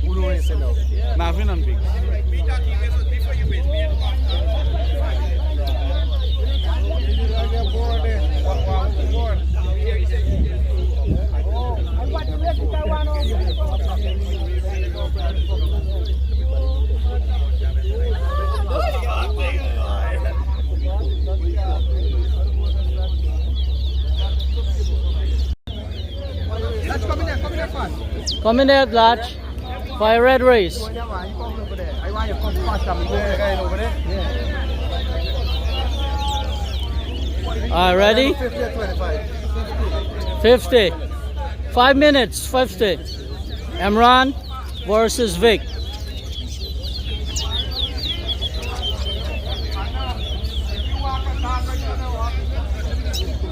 Who don't say no? Nothing on big. Come in there, Latch. Fire red race. Alright, ready? 50. 5 minutes, 50. IMRAN versus VICK.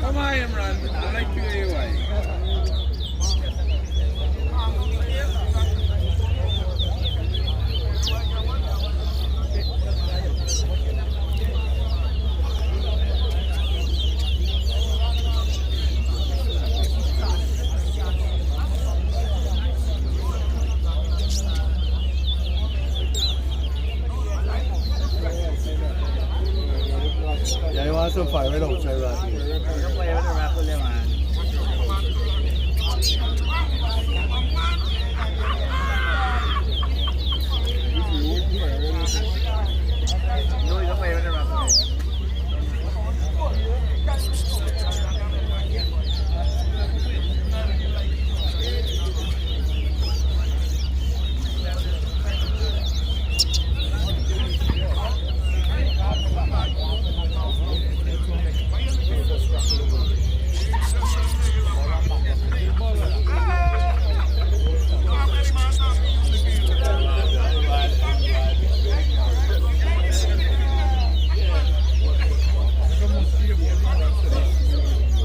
Come on, IMRAN. I like PAY. Yeah, you want some fire right outside, right?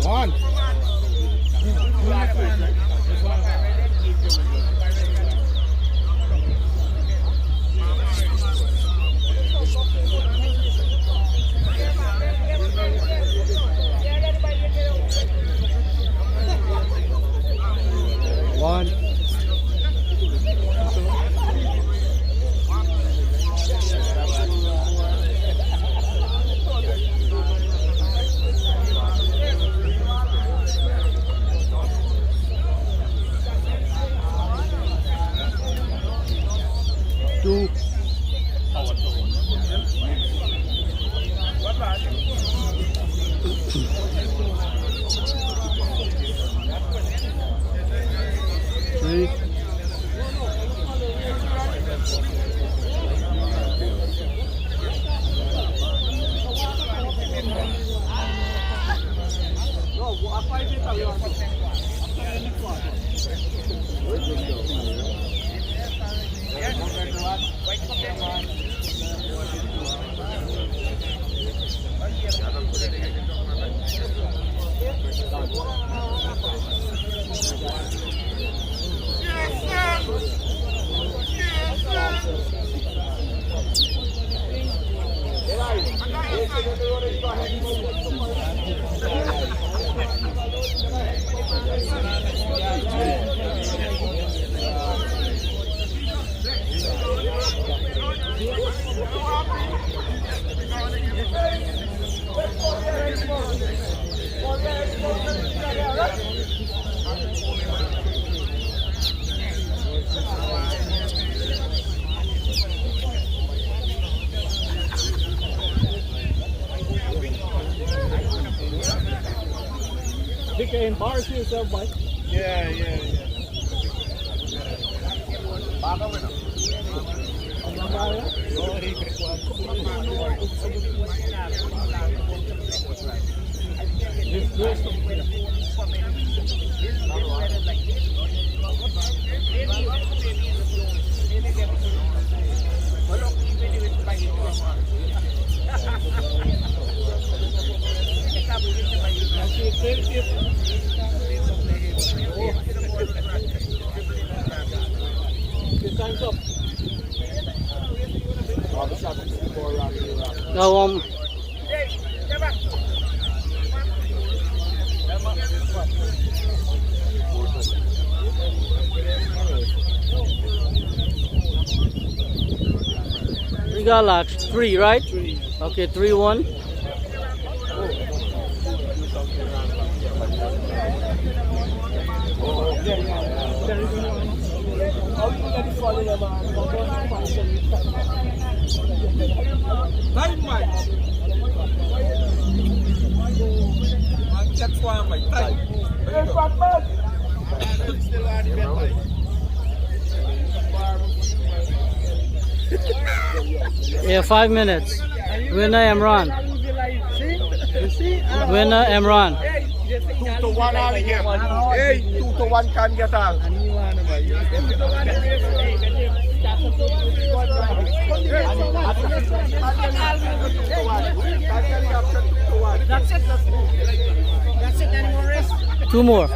One. One. Two. Three. VICK embarrass yourself, boy. Yeah. Time's up. Go got Lach? 3, right? 3. Okay, 3-1. Time, man. That's why I'm like, time. Still on the bed, Yeah, 5 minutes. Winner Imran. Winner Imran. 2-1 all the game. Hey, 2-1 can get out. That's it. That's it. Any more rest? 2 more.